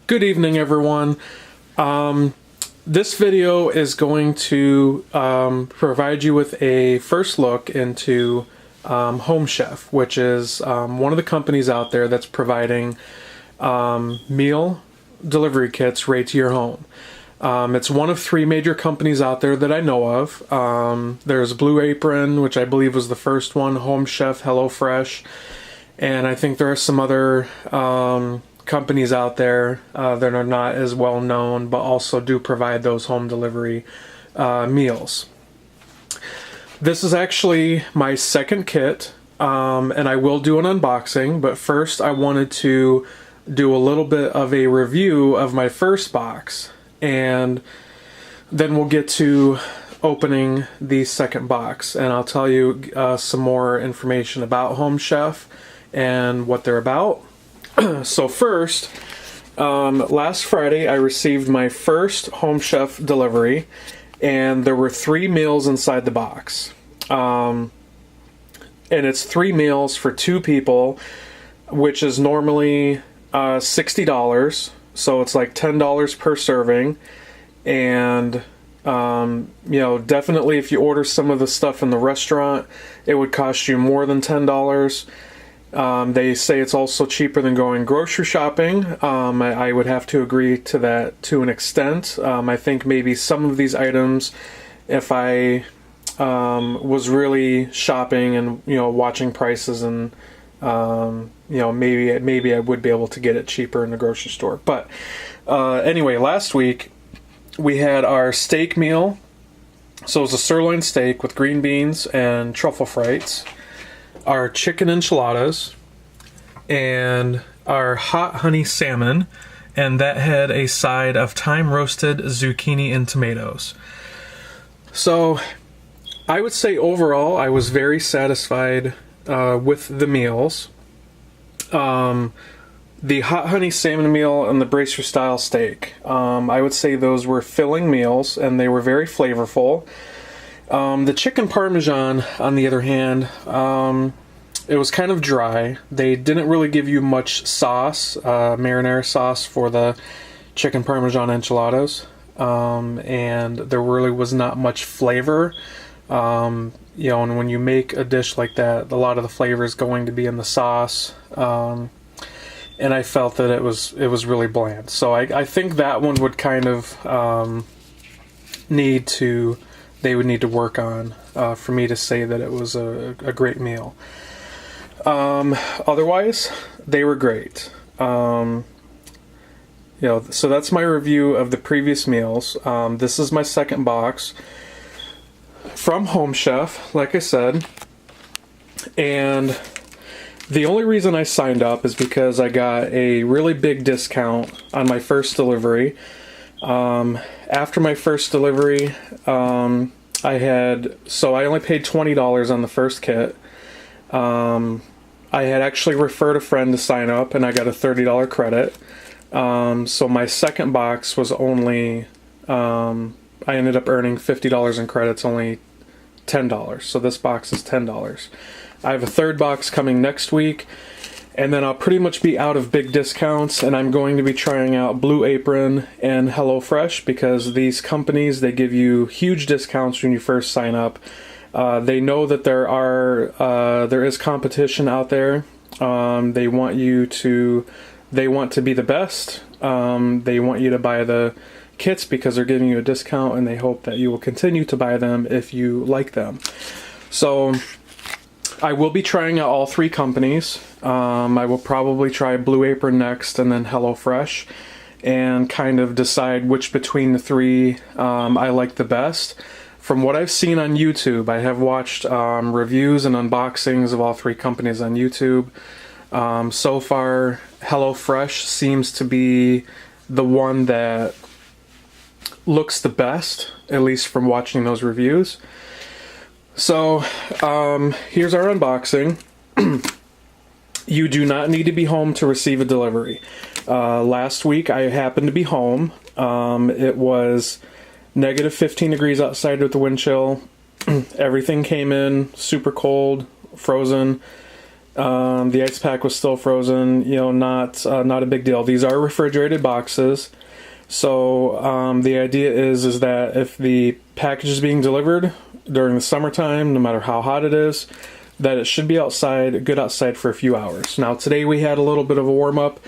Good evening, everyone. This video is going to provide you with a first look into Home Chef, which is one of the companies out there that's providing meal delivery kits right to your home. It's one of three major companies out there that I know of. There's Blue Apron, which I believe was the first one, Home Chef, HelloFresh, and I think there are some other companies out there that are not as well known, but also do provide those home delivery meals. This is actually my second kit, and I will do an unboxing, but first I wanted to do a little bit of a review of my first box, and then we'll get to opening the second box, and I'll tell you some more information about Home Chef and what they're about. So first, last Friday I received my first Home Chef delivery, and there were 3 meals inside the box. And it's 3 meals for 2 people, which is normally $60, so it's like $10 per serving. And definitely if you order some of the stuff in the restaurant, it would cost you more than $10. They say it's also cheaper than going grocery shopping. I would have to agree to that to an extent. I think maybe some of these items, if I was really shopping and watching prices, and maybe I would be able to get it cheaper in the grocery store. But anyway, last week we had our steak meal. So it was a sirloin steak with green beans and truffle frites, our chicken enchiladas, and our hot honey salmon, and that had a side of thyme roasted zucchini and tomatoes. So I would say overall I was very satisfied with the meals. The hot honey salmon meal and the bracer style steak, I would say those were filling meals and they were very flavorful. The chicken parmesan, on the other hand, it was kind of dry. They didn't really give you much sauce, marinara sauce, for the chicken parmesan enchiladas, and there really was not much flavor. And when you make a dish like that, a lot of the flavor is going to be in the sauce, and I felt that it was really bland. So I think that one would kind of they would need to work on for me to say that it was a great meal. Otherwise, they were great. So that's my review of the previous meals. This is my second box from Home Chef, like I said, and the only reason I signed up is because I got a really big discount on my first delivery. After my first delivery, I only paid $20 on the first kit. I had actually referred a friend to sign up, and I got a $30 credit. So my second box was only, I ended up earning $50 in credits, only $10. So this box is $10. I have a third box coming next week, and then I'll pretty much be out of big discounts, and I'm going to be trying out Blue Apron and HelloFresh, because these companies, they give you huge discounts when you first sign up. They know that there is competition out there. They want to be the best. They want you to buy the kits because they're giving you a discount, and they hope that you will continue to buy them if you like them. So I will be trying out all 3 companies. I will probably try Blue Apron next, and then HelloFresh, and kind of decide which between the 3 I like the best. From what I've seen on YouTube, I have watched reviews and unboxings of all 3 companies on YouTube. So far, HelloFresh seems to be the one that looks the best, at least from watching those reviews. So here's our unboxing. You do not need to be home to receive a delivery. Last week I happened to be home. It was negative 15 degrees outside with the wind chill. Everything came in super cold, frozen, The ice pack was still frozen. Not a big deal. These are refrigerated boxes. So the idea is that if the package is being delivered during the summertime, no matter how hot it is, that it should be good outside for a few hours. Now today we had a little bit of a warm up.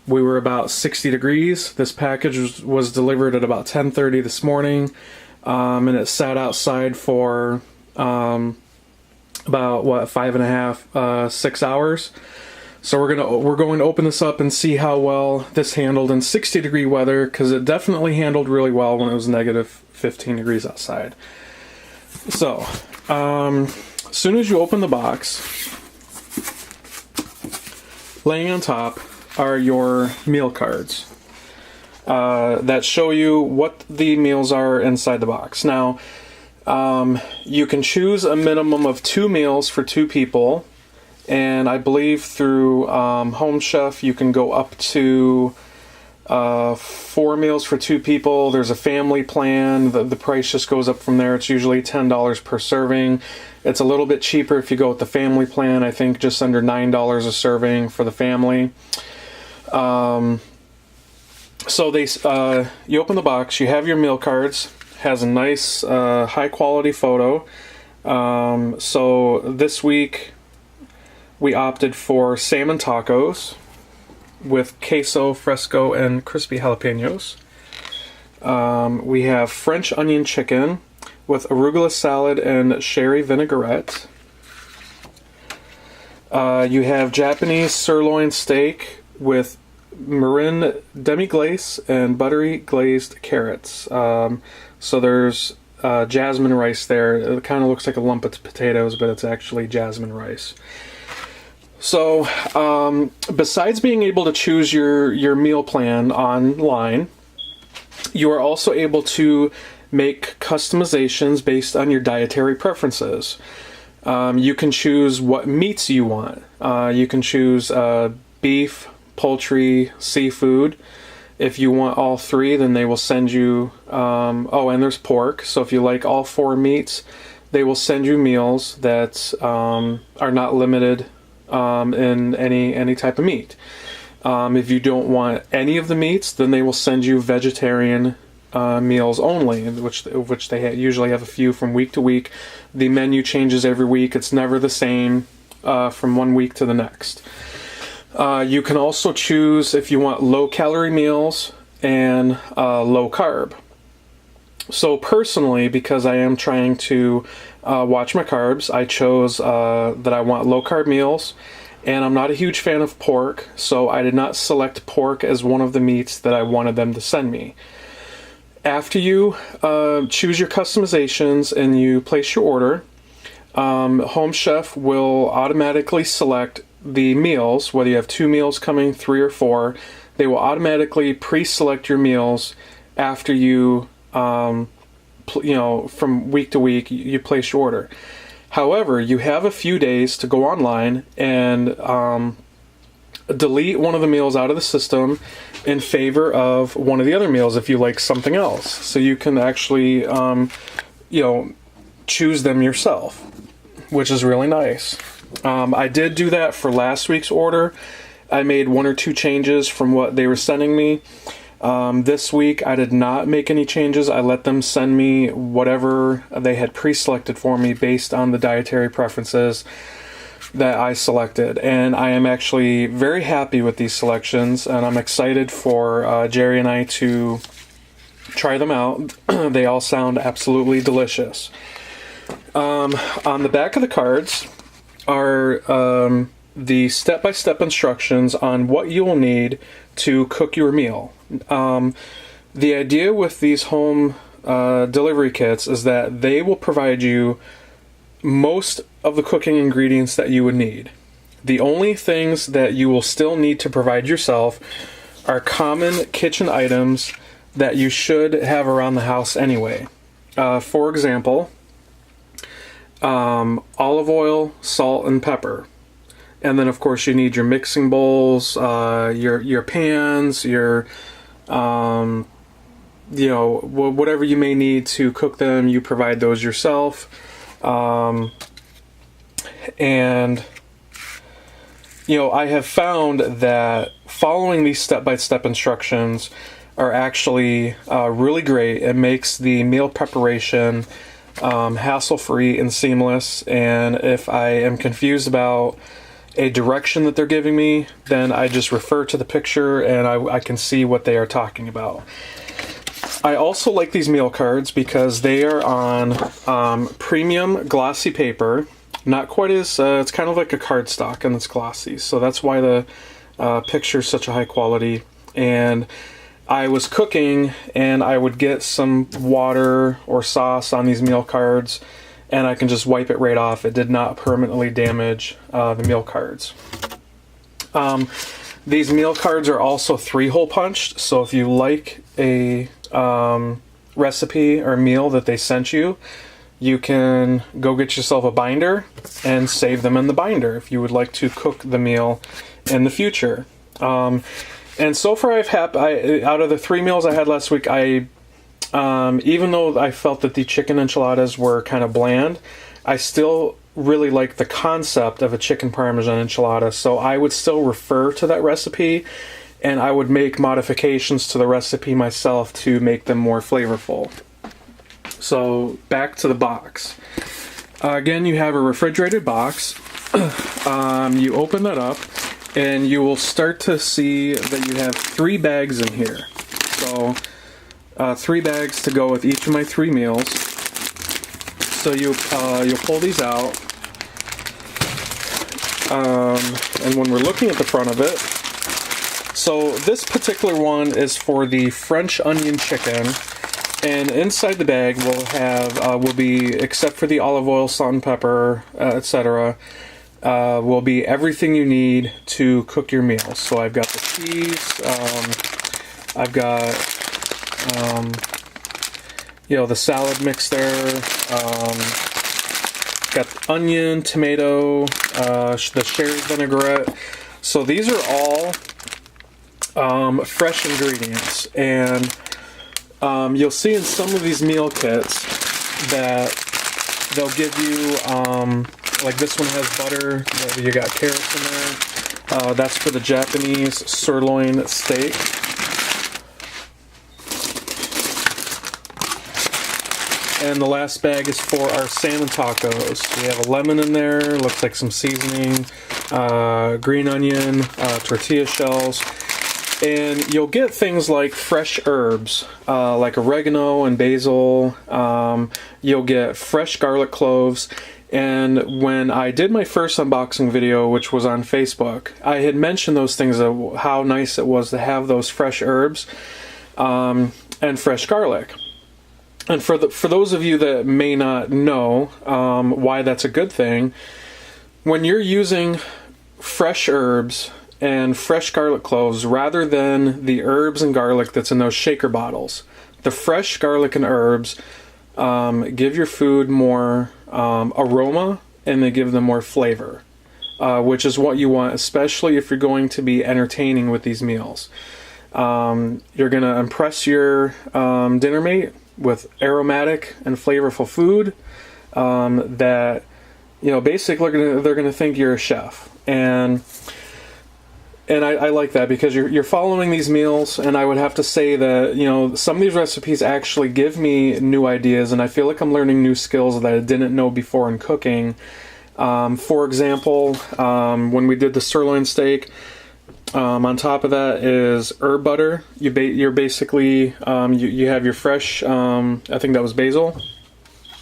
We were about 60 degrees. This package was delivered at about 10:30 this morning, and it sat outside for about 5.5, 6 hours. So we're going to open this up and see how well this handled in 60 degree weather, because it definitely handled really well when it was negative 15 degrees outside. So as soon as you open the box, laying on top are your meal cards that show you what the meals are inside the box. Now, you can choose a minimum of 2 meals for 2 people, and I believe through Home Chef you can go up to 4 meals for 2 people. There's a family plan. The price just goes up from there. It's usually $10 per serving. It's a little bit cheaper if you go with the family plan. I think just under $9 a serving for the family. So you open the box, you have your meal cards, has a nice high quality photo. So this week we opted for salmon tacos with queso fresco and crispy jalapenos. We have French onion chicken with arugula salad and sherry vinaigrette. You have Japanese sirloin steak with Marin demi-glace and buttery glazed carrots. So there's jasmine rice there. It kind of looks like a lump of potatoes, but it's actually jasmine rice. So besides being able to choose your meal plan online, you are also able to make customizations based on your dietary preferences. You can choose what meats you want. You can choose beef, poultry, seafood. If you want all 3, then they will send you, and there's pork. So if you like all 4 meats, they will send you meals that are not limited in any type of meat. If you don't want any of the meats, then they will send you vegetarian meals only, which they usually have a few from week to week. The menu changes every week. It's never the same from one week to the next. You can also choose if you want low-calorie meals and low carb. So personally, because I am trying to watch my carbs, I chose that I want low-carb meals, and I'm not a huge fan of pork, so I did not select pork as one of the meats that I wanted them to send me. After you choose your customizations and you place your order, Home Chef will automatically select the meals, whether you have 2 meals coming, 3 or 4. They will automatically pre-select your meals after you, from week to week, you place your order. However, you have a few days to go online and delete one of the meals out of the system in favor of one of the other meals if you like something else. So you can actually, choose them yourself, which is really nice. I did do that for last week's order. I made 1 or 2 changes from what they were sending me. This week, I did not make any changes. I let them send me whatever they had pre-selected for me based on the dietary preferences that I selected. And I am actually very happy with these selections, and I'm excited for Jerry and I to try them out. They all sound absolutely delicious. On the back of the cards are the step-by-step instructions on what you will need to cook your meal. The idea with these home delivery kits is that they will provide you most of the cooking ingredients that you would need. The only things that you will still need to provide yourself are common kitchen items that you should have around the house anyway. For example, olive oil, salt, and pepper. And then, of course, you need your mixing bowls, your pans, your, whatever you may need to cook them, you provide those yourself. And I have found that following these step-by-step instructions are actually really great. It makes the meal preparation hassle-free and seamless. And if I am confused about a direction that they're giving me, then I just refer to the picture and I can see what they are talking about. I also like these meal cards because they are on premium glossy paper. Not quite as, it's kind of like a cardstock and it's glossy. So that's why the picture is such a high quality. And I was cooking and I would get some water or sauce on these meal cards and I can just wipe it right off. It did not permanently damage the meal cards. These meal cards are also 3-hole punched, so if you like a recipe or meal that they sent you, you can go get yourself a binder and save them in the binder if you would like to cook the meal in the future. And so far I've had, out of the 3 meals I had last week, even though I felt that the chicken enchiladas were kind of bland, I still really like the concept of a chicken parmesan enchilada, so I would still refer to that recipe and I would make modifications to the recipe myself to make them more flavorful. So back to the box. Again, you have a refrigerated box. You open that up and you will start to see that you have 3 bags in here. So 3 bags to go with each of my 3 meals. So you'll pull these out, and when we're looking at the front of it, so this particular one is for the French onion chicken, and inside the bag will be, except for the olive oil, salt and pepper, etc., will be everything you need to cook your meals. So I've got the cheese, I've got the salad mix there, got the onion, tomato, the sherry vinaigrette. So these are all fresh ingredients, and you'll see in some of these meal kits that they'll give you, like this one has butter, you got carrots in there, that's for the Japanese sirloin steak. And the last bag is for our salmon tacos. We have a lemon in there, looks like some seasoning, green onion, tortilla shells. And you'll get things like fresh herbs, like oregano and basil. You'll get fresh garlic cloves. And when I did my first unboxing video, which was on Facebook, I had mentioned those things, of how nice it was to have those fresh herbs and fresh garlic. And for those of you that may not know why that's a good thing, when you're using fresh herbs and fresh garlic cloves rather than the herbs and garlic that's in those shaker bottles, the fresh garlic and herbs give your food more aroma and they give them more flavor, which is what you want, especially if you're going to be entertaining with these meals. You're going to impress your dinner mate with aromatic and flavorful food that, basically they're going to think you're a chef. And I like that because you're following these meals, and I would have to say that, some of these recipes actually give me new ideas, and I feel like I'm learning new skills that I didn't know before in cooking. For example, when we did the sirloin steak, on top of that is herb butter. You're basically, you have your fresh, I think that was basil,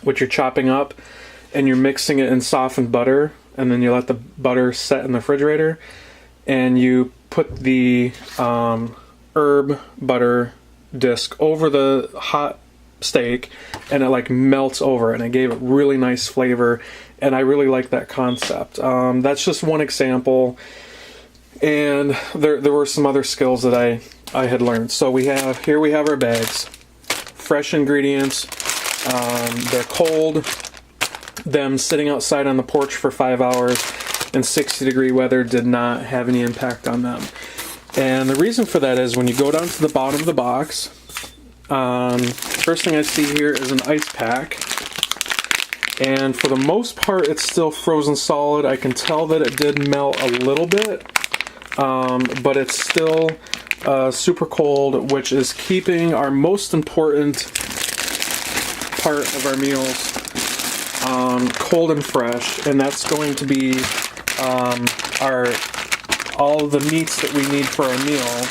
which you're chopping up, and you're mixing it in softened butter, and then you let the butter set in the refrigerator, and you put the herb butter disc over the hot steak, and it melts over, and it gave it really nice flavor, and I really like that concept. That's just one example. And there were some other skills that I had learned. So we have our bags, fresh ingredients. They're cold. Them sitting outside on the porch for 5 hours in 60-degree weather did not have any impact on them. And the reason for that is when you go down to the bottom of the box, first thing I see here is an ice pack. And for the most part, it's still frozen solid. I can tell that it did melt a little bit, but it's still super cold, which is keeping our most important part of our meals cold and fresh, and that's going to be all of the meats that we need for our meal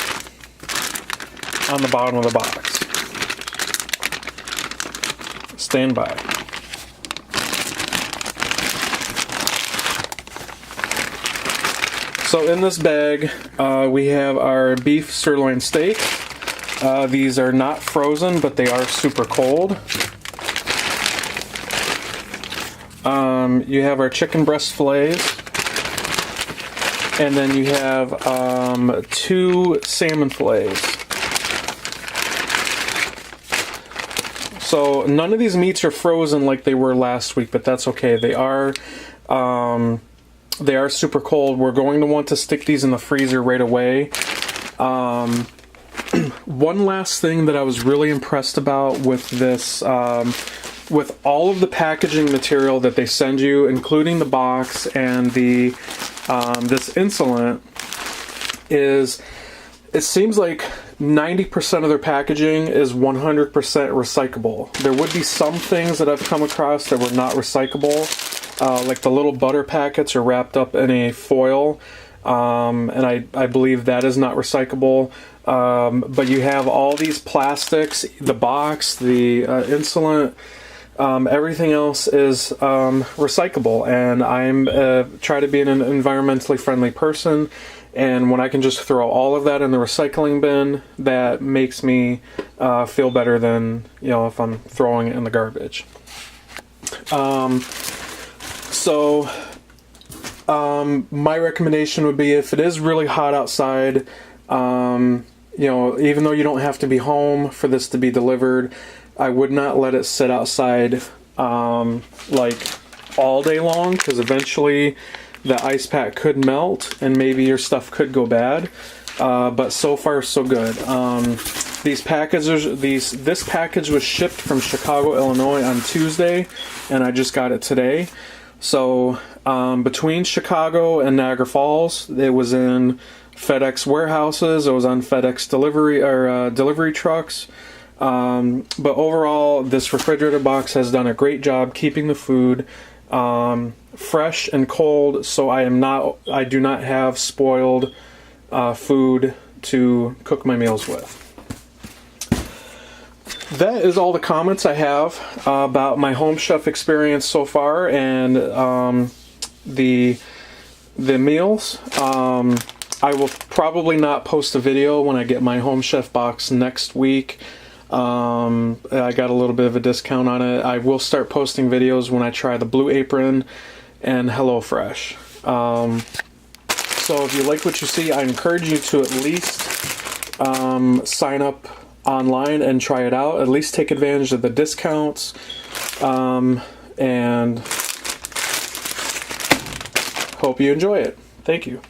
on the bottom of the box. Stand by. So in this bag, we have our beef sirloin steak. These are not frozen, but they are super cold. You have our chicken breast fillets. And then you have 2 salmon fillets. So none of these meats are frozen like they were last week, but that's okay. They are super cold. We're going to want to stick these in the freezer right away. One last thing that I was really impressed about with this, with all of the packaging material that they send you, including the box and the this insulant, is it seems like 90% of their packaging is 100% recyclable. There would be some things that I've come across that were not recyclable, like the little butter packets are wrapped up in a foil, and I believe that is not recyclable. But you have all these plastics, the box, the insulant, everything else is recyclable, and I'm try to be an environmentally friendly person, and when I can just throw all of that in the recycling bin, that makes me feel better than, you know, if I'm throwing it in the garbage. My recommendation would be, if it is really hot outside, you know, even though you don't have to be home for this to be delivered, I would not let it sit outside like all day long, because eventually the ice pack could melt and maybe your stuff could go bad. But so far so good. This package was shipped from Chicago, Illinois on Tuesday, and I just got it today. So between Chicago and Niagara Falls, it was in FedEx warehouses, it was on FedEx delivery trucks. But overall, this refrigerator box has done a great job keeping the food fresh and cold, so I do not have spoiled food to cook my meals with. That is all the comments I have about my Home Chef experience so far, and the meals. I will probably not post a video when I get my Home Chef box next week. I got a little bit of a discount on it. I will start posting videos when I try the Blue Apron and HelloFresh. So if you like what you see, I encourage you to at least sign up online and try it out. At least take advantage of the discounts, and hope you enjoy it. Thank you.